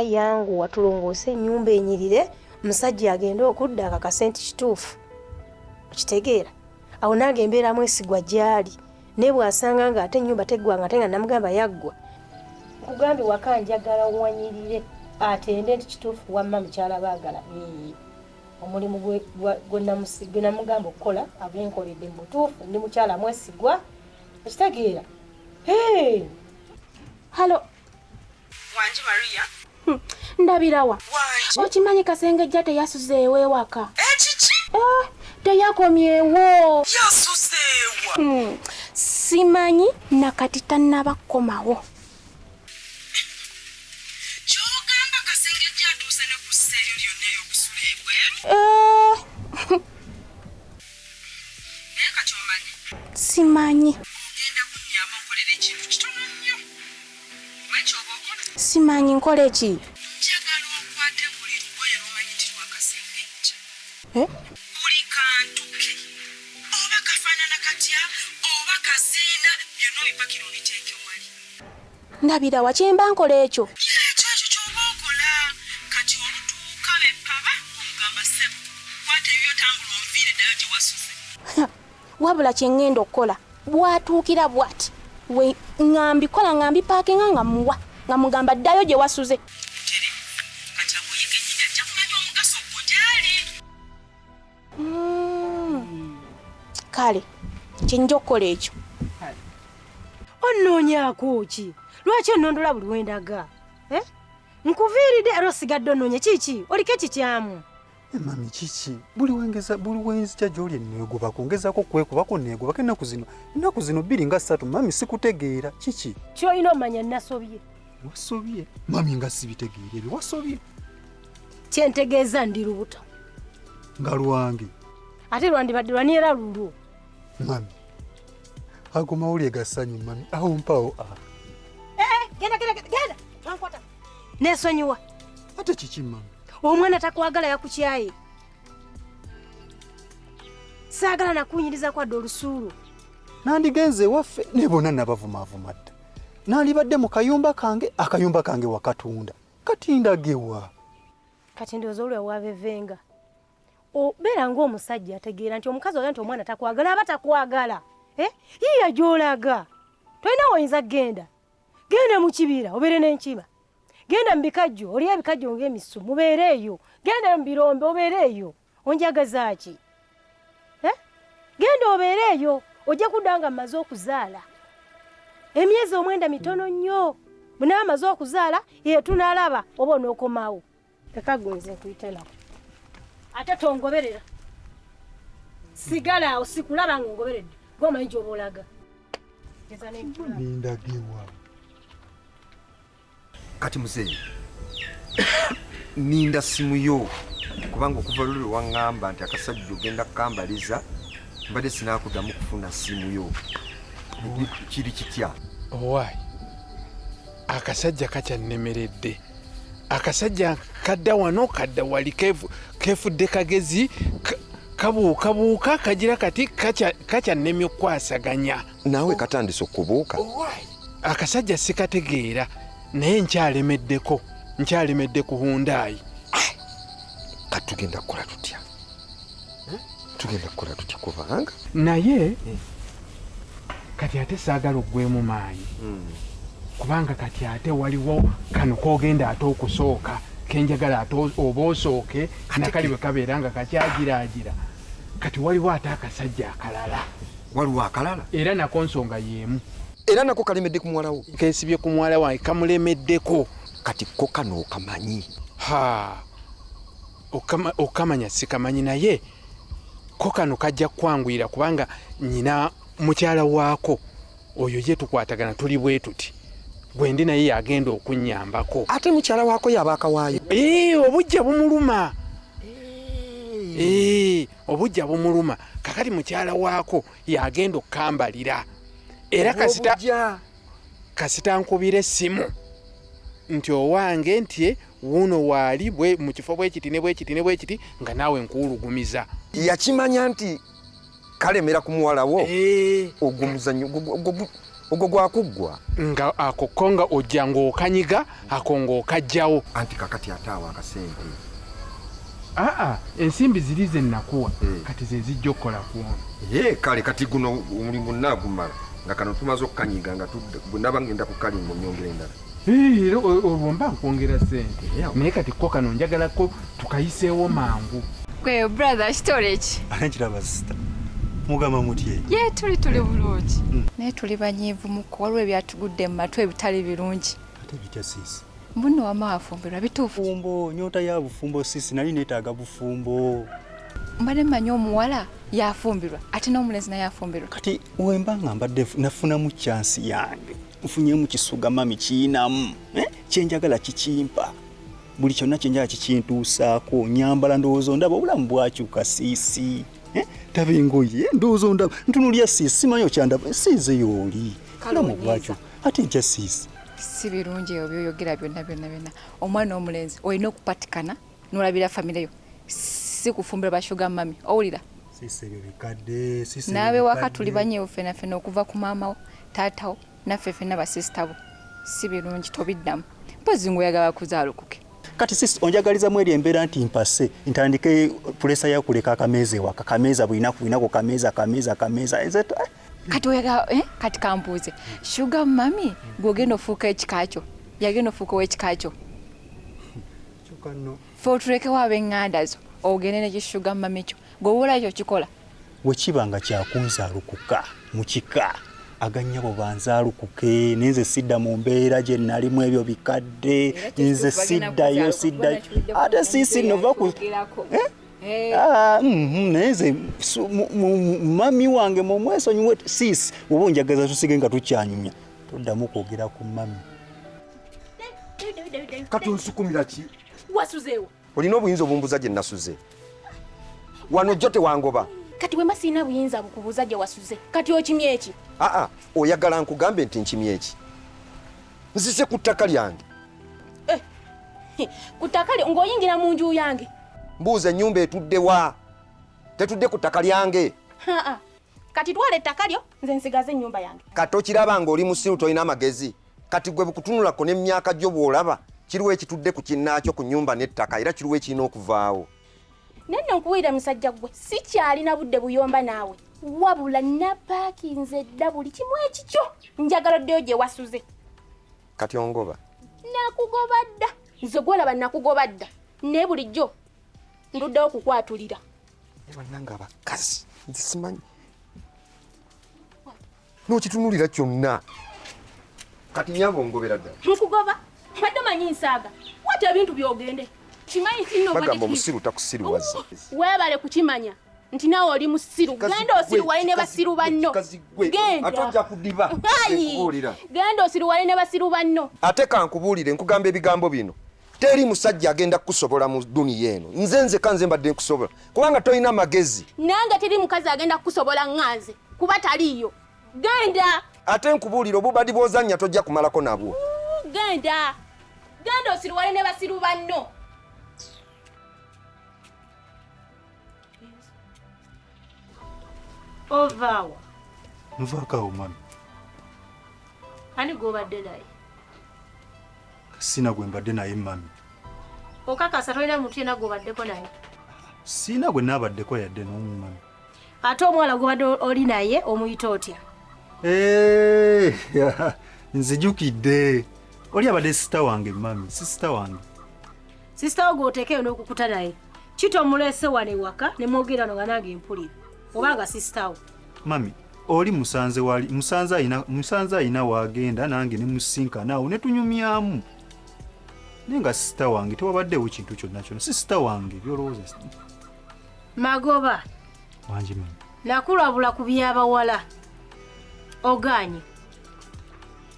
yangu watulongoose ennyumba enyirire musajja agenda okudda akakasenti kituufu okitegeera awo nange embeera mwesigwa gyali naye bw'asanga nga ate ennyumba teggwanga ate nga namugamba yaggwa nkugambye waka njagala wanyirire atende nti kituufu wamma mukyala baagala omulimu gwe namugamba okukola abenkoledde mu butuufu ndi mukyala mwesigwa okitegeera. Halo Wanji Maria. Ndabirawa. Wanji. Okimanyi Kasengejja teyasuzeewo ewaka. Kiki? Teyakomyewo. Yasuzeewa. Simanyi nakati tannabakomawo. Kyogamba Kasengejja atuuse ne ku sseeyo lyonna ey'okusula ebweru. Naye kati omanyi? Simanyi. Ogenda kunnyamba onkolera ekintu kitono nnyo. Omanyi ky'oba okola? Simanyi nkole ki? Njagala okwate buli lugoye lumanyi nti lwa Kasengejja. Buli kantu ke oba kafaanana katya oba kaziina byonna obipakira obiteeke wali. Ndabirawa kyemba nkola ekyo. Ekyo ky'oba okola kati olutuuka beppaba omugamba ssebo kwata ebyo tambula omuviire ddala gye wasuze. Wabula kye ŋŋenda okukola bw'atuukira bw'ati ngambikola ngambipaakinga nga muwa nga mugamba ddayo gye wasuze. Tere kati abuyiga ennyini ajja kumanya omugaso gwo gyali. Kale kyenja okukola ekyo. Onnoonyaako ki? Lwaki onnondola buli wendaga? Nkuviiridde era osigadde onnoonya kiki? Oliko ekikyamu? Mami kiki? Buli wenzija gy'oli enneegobako ngezaako kwekubako neegobako ennaku zino 2 nga 3 mami sikutegeera kiki? Ky'olina omanya nasobye. Wasobye? Mami nga sibitegeera ebyo wasobye? Kyentegeeza ndi lubuto. Nga lwange. Ate lwandibadde lwani era lulwo. Mami ago mawulire gassanyu mami awo mpawo Genda twankwata nesonyiwa. ate kiki mami? Omwana takwagala yakukyaye. Saagala nakunyiriza kwadde olusuulu. Nandigenze waffe ne bonna nabavumavuma dda. Nalibadde mu akayumba kange wakatunda. Kati ndagewa. Kati ndowooza olwe wabevenga. Obeera ng'omusajja ategeera nti omukazi oyo nti omwana takwagala aba takwagala. Yiya gy'olaga. Tolina woyinza genda. Genda mu kibira obeere n'enkima. Genda mu bikajjo oli ebikajjo ng'emisu mubeere eyo. Genda mu birombe obeere eyo. Onjagaza ki? Genda obeere eyo ojja kudda nga mmaze okuzaala. Emyezi 9 mitono nnyo. Bwe naaba amaze okuzaala tunaalaba oba onookomawo. Tekagwenze nkuyita nako. Ate tongoberera. Sigala awo sikulaba ng'ongoberedde. Gwomanyi gy'oba olaga. Nindagewa. Kati muzeeyi ninda simu yo kubanga okuva lulu waŋŋamba nti akasajja ogenda kukambaliza mbadde sinaakuddamu kufuna simu yo. Kiri kitya? Owaayi akasajja kakyannemeredde. Akasajja kadda wano kadda wali kefudde kagezi kabuuka kagira kati kakyannemye okwasaganya. Naawe katandise okubuuka? Akasajja sikategeera naye nkyalemeddeko ku Hundaayi. Kati tugenda kukola tutya? Tugenda kukola tutya kubanga naye kati ate saagala oggwemu maanyi kubanga kati ate waliwo kano kogenda ate okusooka kenjagala ate oba osooke nakali bwe kabeera nga kakyagiraagira. Kati waliwo ate akasajja akalala. Waliwo akalala? Era nako nsonga y'emu. Era nako kalemedde ku muwala wo? Keesibye ku muwala wange kamulemeddeko. Kati ko kano okamanyi? Okamanya sikamanyi naye ko kano kajja kwanguyira kubanga nyina mukyala waako oyo ye tukwatagana tuli bwe tuti. Gwendi naye yagenda okunnyambako. Ate mukyala waako yaba akawaayo? Obujja bumuluma. Obujja bumuluma. Kakati mukyala waako yagenda okukambalira. Era kasita nkubira essimu nti owange nti wuno waali mu kifo bwekiti ne bwekiti nga naawe nkuwulugumiza. Yakimanya nti kalemera ku muwala wo? Ogwo muzannyo ogwo gwakuggwa nga akokonga ojja ng'okanyiga ako ng'okajjawo. anti kakati ataawa akasente. Ensimbi ziri ze nakuwa kati ze zijja okukola kuno. Kale kati guno omulimu naagumala nga kano tumaze okukanyiga nga bwe naba ngenda ku kalimba onyongera endala. Era olwo mba nkwongera sente naye kati ko kano njagalako tukayiseewo mangu. Gwe brother kitole ki? Ankiraba sita mugamba mutye? Ye tuli bulungi naye tuli banyiivu mu kukolwa ebyatugudde mu matwe ebitali birungi. Ate bitya sisi? Mbuno wama wafumbirwa bituufu. Bufumbo nyota ya bufumbo sisi nali neetaaga bufumbo. Mbadde mmanyi omuwala yafumbirwa ate n'omulenzi naye yafumbirwa. Kati wemba nga mbadde nafunamu chansi yange nfunyemu kisuga mami kiinamu kyenjagala kikimpa buli kyonna kyenjagala kikintuusaako nyambala ndowooza ndaba obulamu bwakyuka siisi taba engoye ndowooza ndaba ntunulya siisi simanyi okyandaba siize yooli obulamu bwakyuka ate nkya siisi. Si birungi ebyo byoyogera byonna. Omwana omulenzi olina okupatikana n'olabira famire yo si kufumbira bashuga mami owulira. Siisi ebyo bikadde siisi naawe waka tuli banyeewo fena okuva ku maamawo taatawo naffe fena basisita bo si birungi tobiddamu mpozi ng'oyagala kuzaalukuke. Kati sisi onjagalizamu eri embeera nti mpase ntandike pulesa ya kuleka akameeza ewaka kameeza bulinako kameeza kati oyagala kati kambuuze shuga mami gw'ogenda ofuuka ekikakyo yagenda ofuuka w'ekikakyo fe otulekewo ab'eŋŋanda zo ogende nekishuga mami kyo gweowola ekyo kikola wekiba nga kyakunzaalukuka mu kika agannyabo banzaalukuke nenze sidda mu mbeera gye nalimu ebyo bikadde nze siddayo ate siisi nova ku nenze mami wange mumwesonyiwe siisi oba onjagaza tusige nga tukyanyumya toddamu kwogera ku mami. Kati onsukumira ki? Wasuzeewo. Olina obuyinza obumbuza gye nasuze wano jjo tewangoba. Kati wema sina buyinza bukubuuza gye wasuze kati okimye eki? Oyagala nkugambe nti nkimye eki? Nzise ku ttaka lyange. Ku ttaka ng'oyingira mu nju yange? Mbuuza ennyumba etudde wa? Tetudde ku ttaka lyange. Kati twala ettaka lyo nze nsigaze ennyumba yange. Kati okiraba ng'oli musiru tolina amagezi. Kati gwe bukutunulako n'emyaka gyo bw'olaba kiriwo ekitudde ku kinnaakyo ku nnyumba n'ettaka era kiriwo ekirina okuvaawo. Nenno nkuwulira musajja gwe sikyalina budde buyomba naawe wabula napaakinze dda buli kimu ekikyo njagala ddeyo gye wasuze. Kati ongoba? Nakugoba dda nze gwolaba nakugoba dda naye bulijjo nduddewo kukwatulira. Bannanga abakazi nze simanyi n'okitunulira kyonna kati nyabo ngobera dda. Nkugoba mbadde manyi nsaaga wata ebintu byogende kimanyi kino bagamba omusiru takusiruwaza. Weebale kukimanya nti naawe oli musiru genda osiruwale ne basiru banno. Atojja kudiba genda osiruwale ne basiru banno. Ate kankubuulire nkugamba ebigambo bino teri musajja agenda kukusobola mu duniya eno nze kanze mbadde nkusobola kubanga tolina magezi. Nange teri mukazi agenda kukusobola ŋŋanze kuba taliiyo. Genda. Ate nkubuulire obubadi bw'ozannya tojja kumalako nabwo. Genda osiruwale ne basiru banno. Ovaawa. Nvaakaawo mami. Ani gw'obadde naye? Sina gwe mbadde naye mami. Okakasa tolina muntu yenna gw'obaddeko naye? Sina gwe naabaddeko yadde n'omu mami. Ate omuwala gw'obadde oli naye omuyita otya? Nzijukidde. Oli abadde sisita wange mami, sisita wange. Sisita wo gw'oteekeyo n'okukuta naye. Kito omulese wano ewaka ne mwogera nga nange mpulira. Obanga sisita wo. Mami, oli musanze wali, musanze ayina waagenda nange ne musinkana awo ne tunyumyamu. Nenga sisita wange tewabaddewo kintu kyonna kyonna. Sisita wange byolowooza. Magoba. Wangi mami. Nakulabula ku by'abawala. Oganye.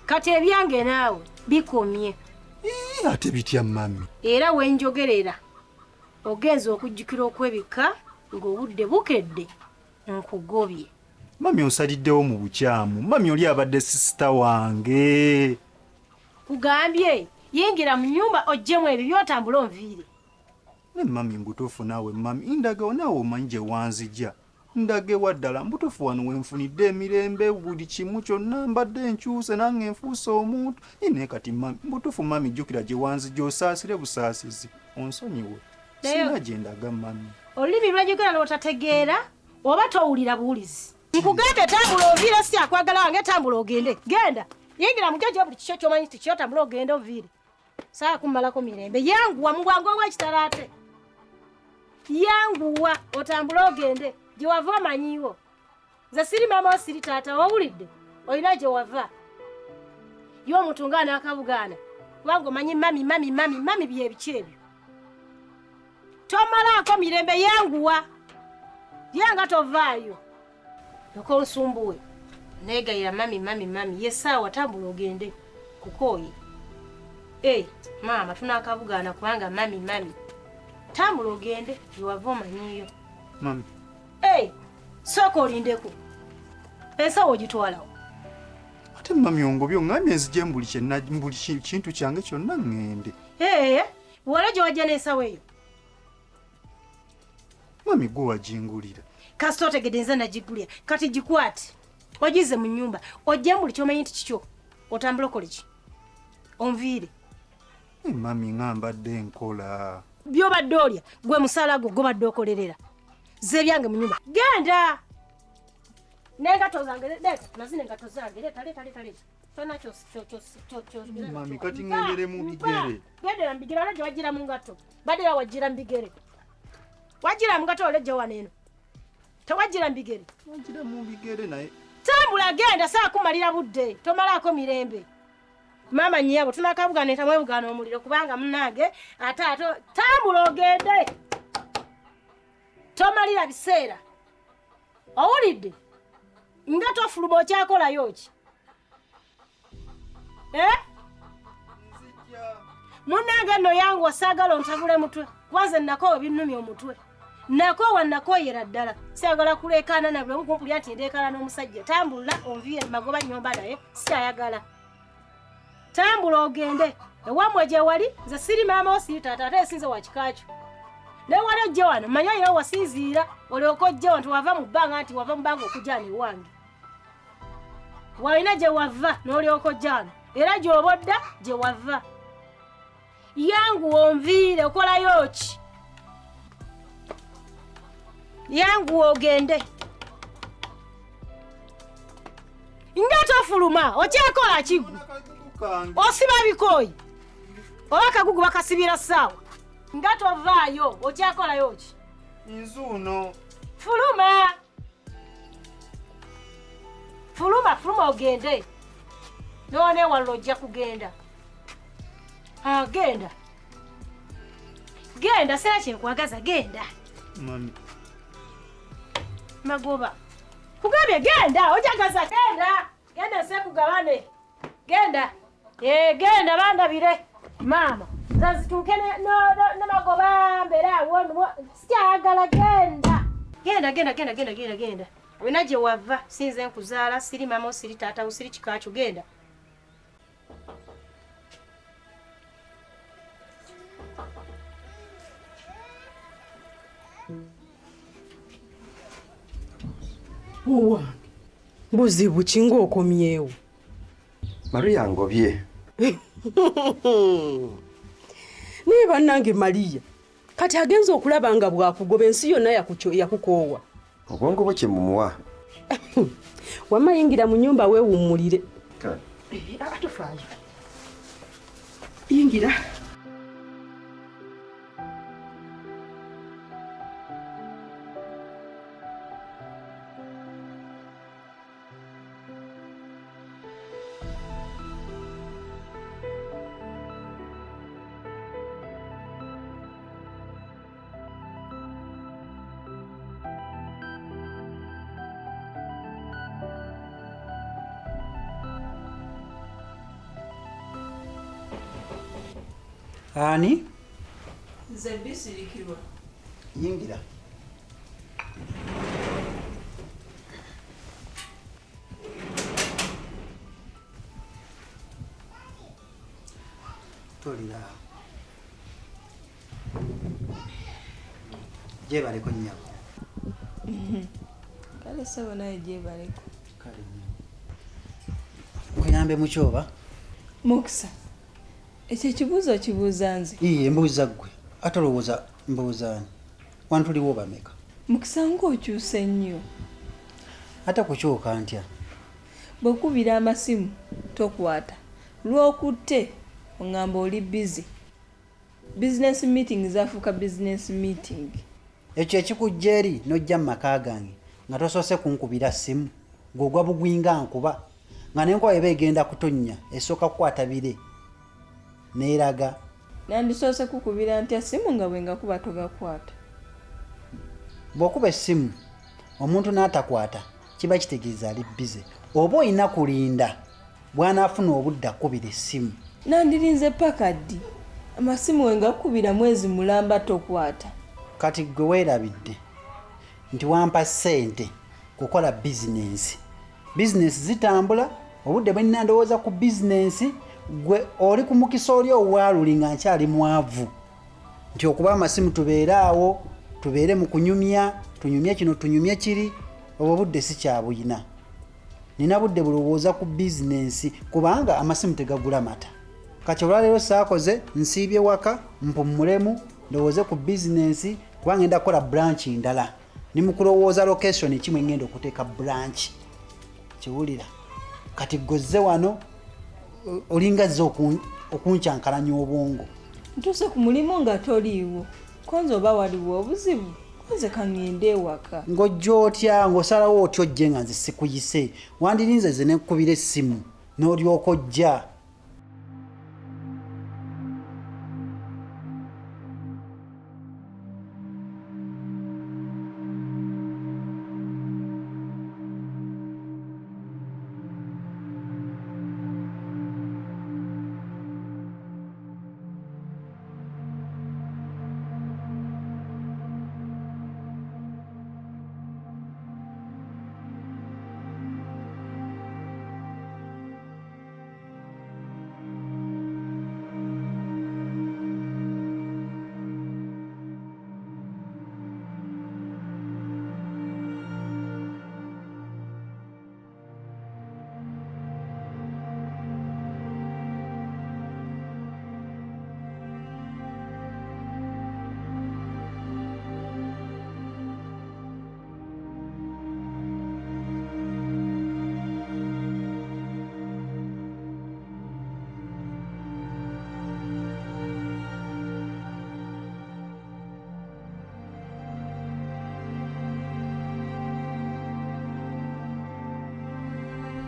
Kati ebyange naawe bikomye. Ate bitya mami. Era wenjogerera. Ogenza okujjukira okwebika ng'obudde bukedde nkugobye. Mami osaliddewo mu bukyamu. Mami oli abadde sisita wange. Kugambye yingira mu nnyumba oggyemu ebyo by'otambula onviire. Ne mami ngutuufu naawe mami ndagawo naawe omanyi gye wanzijja. ndage waddala mbutufu wano wenfunidde emirembe buli kimu kyonna mbadde nkyuse nange enfuuse omuntu ine kati mami mbutufu mami jjukira gye wanzijja osaasire busaasizi onsonyiwe sina gye ndaga mami olulimi lwajogera lwotategeera oba towulira buwulizi nkugende tambula oviire si akwagala wange tambula ogende genda yingira mujojo buli kikyo kyomanyi tikyo tambula ogende oviire saa kumalako mirembe yanguwa mu bwangu obw'ekitalaate yanguwa otambula ogende gye wava omanyiwo nze siri mama o siri taata wawulidde olina gye wava ye omuntu nga n'akabugaana kubanga omanyi mami byebiki ebyo tomalaako mirembe yanguwa yanga tovaayo okola nsumbuwe negayira mami ye saawa tambula ogende kukooye maama tunakabugaana kubanga mami tambula ogende yewava omanyiyo mami sooka olindeko ensawo ogitwalawo ate mami ongobye oŋŋambye nzije mbuli kintu kyange kyonna ŋŋende wala gye wajja n'ensawo eyo mami gwe wagingulira kasita otegedde nze nagigulya kati gikwate ogize mu nnyumba ojje mbuli kyomanyi nti kikyo otambula okole ki onviire mami ngambadde enkola byobadde olya gwe musaala gwo gobadde okolerera ze byange mu nnyumba genda n'engato zange nazine engato zange leeta tona mami kati ŋŋendere mu bigere gendera mu bigere olejja wagira mu ngato baddera wagira mu bigere wagira mu ngato olejja waneeno tewagira mu bigere wagira mu bigere naye tambula genda saa kumalira budde tomalaako mirembe mama nnyabo tunakabugaana etamwebugaana omuliro kubanga munange ate tambula ogende tomalira biseera owulidde nga tofuluma okyakolayo ki munange nno yangu wasaagala ontabule mutwe kwanze nakoowa binnumi omutwe nakoowa nakooyera ddala siagala kuleekaana nabwe mukumpulya nti ndeekaana n'omusajja tambula onviire magoba nnyomba naye sikyayagala tambula ogende ewamwe gye wali nze siri maama o siri taata ate esinze wa kikaakyo naye wali ojje wano manya yewe wasiiziira olyoka ojjewo nti wava mu bbanga nti wava mu bbanga okujjana ewange walina gye wava n'olyoka ojja wano era gy'obodda gye wava yangu onviire okolayo ki yangu ogende nga tofuluma okyakola kigu osiba bikooyi oba kagugu bakasibira ssaawa nga tovaayo okyakolayo ki nzuuno fuluma ogende noonewalala ojja kugenda genda sera kyenkwagaza genda mami magoba kugambye genda ojagaza genda nsekugabane genda genda bandabire maama zazituuke nemagoba mbere awo sikyayagala genda wena gye wava sinze nkuzaala siri mama siri taata siri kikaakyo genda owange buzibu ki ng'okomyewo Maria ngobye naye bannange Maria kati agenza okulaba nga bwakugoba ensi yonna yakukoowa obwongo bwe kyemumuwa wamma yingira mu nnyumba weewummulire atofaayo yingira Ani? Nze bisirikirwa. Yingira. Tolira. Gye baleko nnyabo. Kale sebo naye gyebaleko. Kale kuyambe mukyoba Mukisa, ekyo ekibuuzo kibuuza nze. iye mbuuza ggwe atolowooza mbuuzaani wantuliwo bameka Mukisa ng'okyuse nnyo. ate kukyuka ntya Bw'okubira amasimu tokwata. Lw'okutte ongamba oli busy. Business meeting zafuuka business meeting. ekyo ekikujja eri n'ojja mu maka gange nga tosoose kunkubira simu ng'ogwa bugwinga nkuba nga n'enkuba eba egenda kutonnya esooka kukwata bire neeraga Nandisoose kukubira ntya simu nga bwe ngakuba togakwata. bw'okuba essimu omuntu n'atakwata kiba kitegeeza ali bize oba olina kulinda bw'anaafuna obudde akkubira essimu. Nandirinze paka ddi. Amasimu we ngakubira mwezi mulamba tokwata. Kati gwe weerabidde nti wampa ssente kukola bizinensi. Bizinensi zitambula obudde bwe nnina ndowooza ku bizinensi gwe oli ku mukisa oli owaaluli nga nkyali mwavu nti okuba amasimu tubeere awo tubeere mu kunyumya tunyumye kino tunyumye kiri obwo budde si kyabuyina. Nina budde bulowooza ku bizinensi kubanga amasimu tegagula mata. Kati olwaleero saakoze nsiibye waka mpummulemu ndowooze ku bizinensi kubanga ngenda kukola branch ndala ni mu kulowooza location kimwe ngenda okuteeka branch kiwulira. Kati gozze wano olingazze okunkyankalanya obwongo. Ntuuse ku mulimu nga toliiwo. Konze oba waliwo obuzibu konze kaŋŋende ewaka. Ng'ojja otya ng'osalawo otya ojje nga nze sikuyise wandirinze ze nekkubira essimu n'olyoka ojja.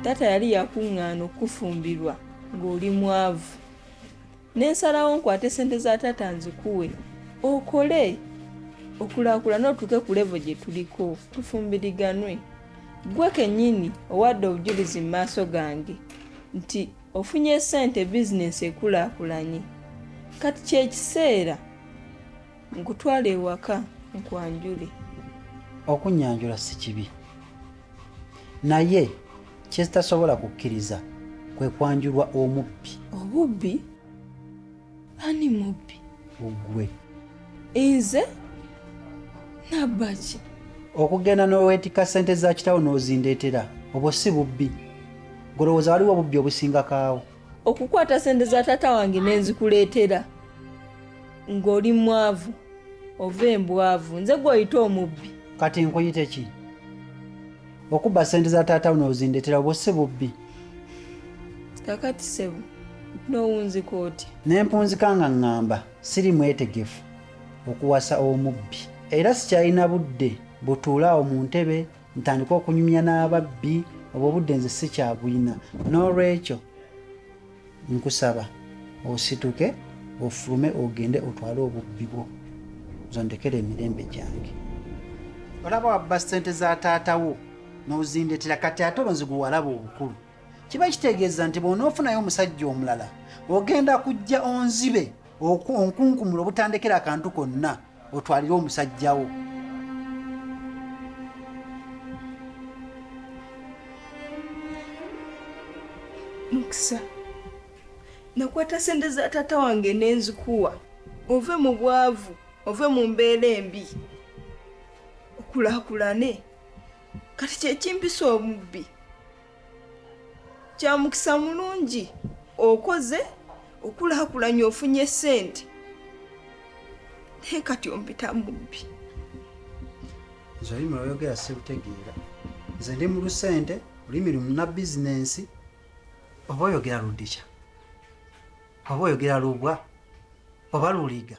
Tata yali yakuŋŋaana okufumbirwa ng'oli mwavu. Nensalawo nkwate sente za tata nzikuwe okole okulaakulana otuuke ku levo gye tuliko tufumbiriganwe. Gwe kennyini owadde obujulizi mu maaso gange nti ofunye ssente bizinensi ekulaakulanye. Kati kyekiseera nkutwala ewaka nkwanjule. Okunyanjula si kibi naye kyezitasobola kukkiriza kwe kwanjulwa omubbi. Obubbi? Ani mubbi? Ogwe. Nze? Nabbaki? Okugenda n'oweetika ssente za kitawo n'ozindeetera obwo si bubbi. Golowooza waliwo obubbi obusingakaawo. Okukwata ssente za tata wange n'enzikuleetera ng'oli mwavu ova embwavu nze gw'oyita omubbi. Kati nkuyite ki? Okubba ssente za taata n'ozindeetera obwo si bubbi. Kakati ssebo n'owunzika otya? N'empunzika nga ŋŋamba siri mwetegefu okuwasa omubbi era sikyalina budde butuulaawo mu ntebe ntandika okunyumya n'ababbi obwo budde nze si kyabuyina. N'olwekyo nkusaba osituke ofulume ogende otwale obubbi bwo zondekera emirembe gyange. Olaba wabba ssente za taatawo n'ozindeetera kati ate olwo nzigu walaba obukulu. Kiba kitegeeza nti bw'onoofunayo omusajja omulala ogenda kujja onzibe onkunkumula obutandekera akantu konna otwalire omusajjawo. Mukisa, nakwata ssente za tata wange n'enzikuwa ove mu bwavu ove mu mbeera embi okulaakulane. kati kyekimpisa omubbi kyamukisa mulungi okoze okulaakulanya ofunye ssente naye kati ompita mubbi. nze olimi lwoyogera sibutegeera. nze ndi mu lusente olimi lumuna bizinensi. oba oyogera ludikya oba oyogera lubwa oba luliga.